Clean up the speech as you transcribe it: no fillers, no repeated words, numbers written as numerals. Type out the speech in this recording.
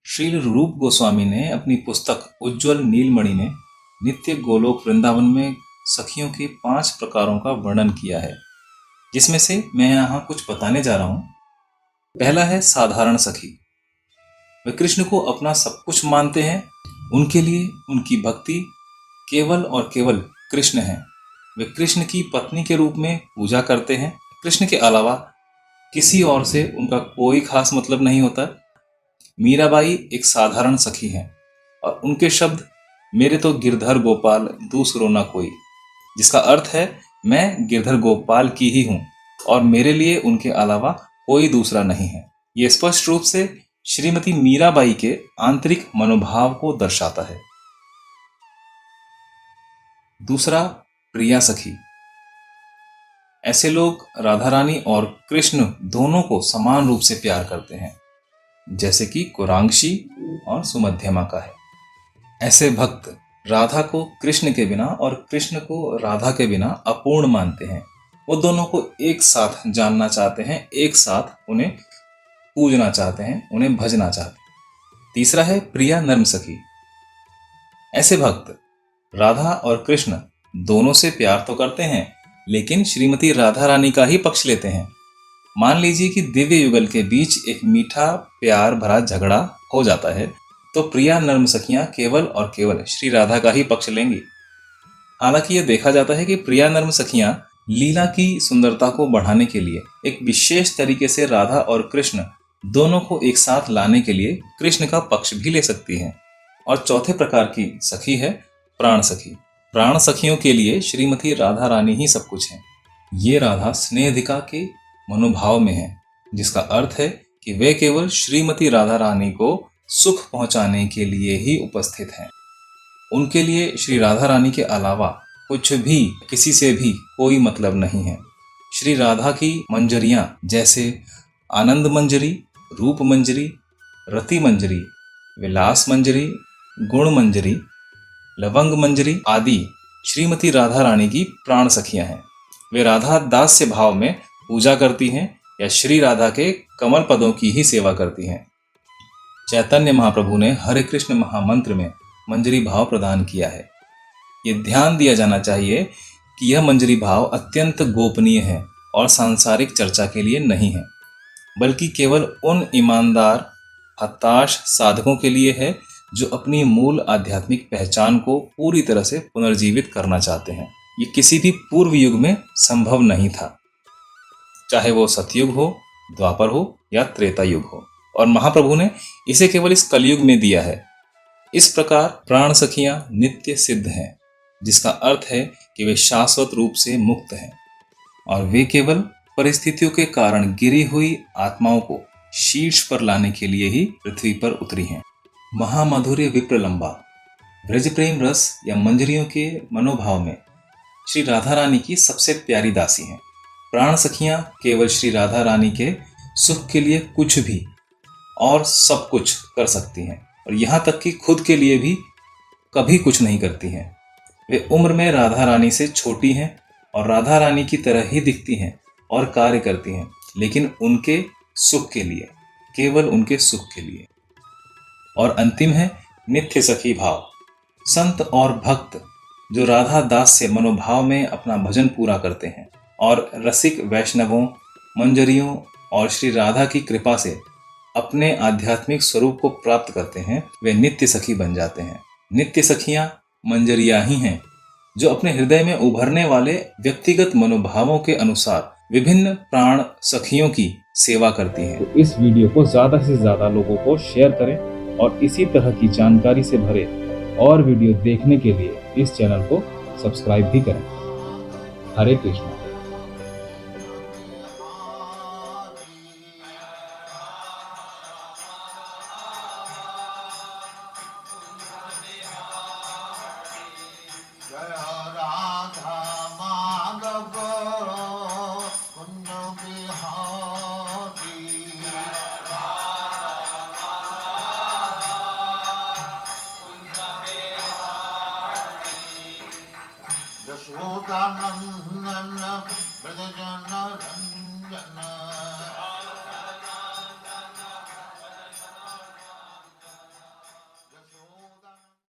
श्रील रूप गोस्वामी ने अपनी पुस्तक उज्ज्वल नीलमणि में नित्य गोलोक वृंदावन में सखियों के 5 प्रकारों का वर्णन किया है, जिसमें से मैं यहाँ कुछ बताने जा रहा हूँ। पहला है साधारण सखी। वे कृष्ण को अपना सब कुछ मानते हैं। उनके लिए उनकी भक्ति केवल और केवल कृष्ण है। वे कृष्ण की पत्नी के रूप में पूजा करते हैं। कृष्ण के अलावा किसी और से उनका कोई खास मतलब नहीं होता। मीराबाई एक साधारण सखी हैं और उनके शब्द मेरे तो गिरधर गोपाल दूसरो ना कोई, जिसका अर्थ है मैं गिरधर गोपाल की ही हूँ और मेरे लिए उनके अलावा कोई दूसरा नहीं है। ये स्पष्ट रूप से श्रीमती मीराबाई के आंतरिक मनोभाव को दर्शाता है। दूसरा, प्रिया सखी। ऐसे लोग राधा रानी और कृष्ण दोनों को समान रूप से प्यार करते हैं, जैसे कि कुरांशी और सुमध्यमा का है। ऐसे भक्त राधा को कृष्ण के बिना और कृष्ण को राधा के बिना अपूर्ण मानते हैं। वो दोनों को एक साथ जानना चाहते हैं, एक साथ उन्हें पूजना चाहते हैं, उन्हें भजना चाहते हैं। तीसरा है प्रिया नर्म सखी। ऐसे भक्त राधा और कृष्ण दोनों से प्यार तो करते हैं, लेकिन श्रीमती राधा रानी का ही पक्ष लेते हैं। मान लीजिए कि दिव्य युगल के बीच एक मीठा प्यार भरा झगड़ा हो जाता है, तो प्रिया नर्म सखियां केवल और केवल श्री राधा का ही पक्ष लेंगी। हालांकि यह देखा जाता है कि प्रिया नर्म सखियां लीला की सुंदरता को बढ़ाने के लिए एक विशेष तरीके से राधा और कृष्ण दोनों को एक साथ लाने के लिए कृष्ण का पक्ष भी ले सकती हैं। और चौथे प्रकार की सखी है प्राण सखी। प्राण सखियों के लिए श्रीमती राधा रानी ही सब कुछ है। ये राधा स्नेहधिका के मनोभाव में है, जिसका अर्थ है कि वे केवल श्रीमती राधा रानी को सुख पहुंचाने के लिए ही उपस्थित हैं। उनके लिए श्री राधा रानी के अलावा कुछ भी किसी से भी कोई मतलब नहीं है। श्री राधा की मंजरियां जैसे आनंद मंजरी, रूप मंजरी, रति मंजरी, विलास मंजरी, गुण मंजरी, लवंग मंजरी आदि श्रीमती राधा रानी की प्राण सखियां हैं। वे राधा दास्य भाव में पूजा करती हैं या श्री राधा के कमल पदों की ही सेवा करती हैं। चैतन्य महाप्रभु ने हरे कृष्ण महामंत्र में मंजरी भाव प्रदान किया है। ये ध्यान दिया जाना चाहिए कि यह मंजरी भाव अत्यंत गोपनीय है और सांसारिक चर्चा के लिए नहीं है, बल्कि केवल उन ईमानदार हताश साधकों के लिए है जो अपनी मूल आध्यात्मिक पहचान को पूरी तरह से पुनर्जीवित करना चाहते हैं। ये किसी भी पूर्व युग में संभव नहीं था, चाहे वो सतयुग हो, द्वापर हो या त्रेता युग हो, और महाप्रभु ने इसे केवल इस कलयुग में दिया है। इस प्रकार प्राण सखियां नित्य सिद्ध हैं, जिसका अर्थ है कि वे शाश्वत रूप से मुक्त हैं और वे केवल परिस्थितियों के कारण गिरी हुई आत्माओं को शीर्ष पर लाने के लिए ही पृथ्वी पर उतरी हैं। महामाधुर्य विप्रलंबा ब्रज प्रेम रस या मंजरियों के मनोभाव में श्री राधा रानी की सबसे प्यारी दासी हैं। प्राण सखियां केवल श्री राधा रानी के सुख के लिए कुछ भी और सब कुछ कर सकती हैं, और यहाँ तक कि खुद के लिए भी कभी कुछ नहीं करती हैं। वे उम्र में राधा रानी से छोटी हैं और राधा रानी की तरह ही दिखती हैं और कार्य करती हैं, लेकिन उनके सुख के लिए, केवल उनके सुख के लिए। और अंतिम है नित्य सखी भाव। संत और भक्त जो राधा दास से मनोभाव में अपना भजन पूरा करते हैं और रसिक वैष्णवों, मंजरियों और श्री राधा की कृपा से अपने आध्यात्मिक स्वरूप को प्राप्त करते हैं, वे नित्य सखी बन जाते हैं। नित्य सखियां मंजरियां ही हैं जो अपने हृदय में उभरने वाले व्यक्तिगत मनोभावों के अनुसार विभिन्न प्राण सखियों की सेवा करती हैं। तो इस वीडियो को ज्यादा से ज्यादा लोगों को शेयर करें और इसी तरह की जानकारी से भरे और वीडियो देखने के लिए इस चैनल को सब्सक्राइब भी करें। हरे कृष्ण। Yashodanandana Pradajana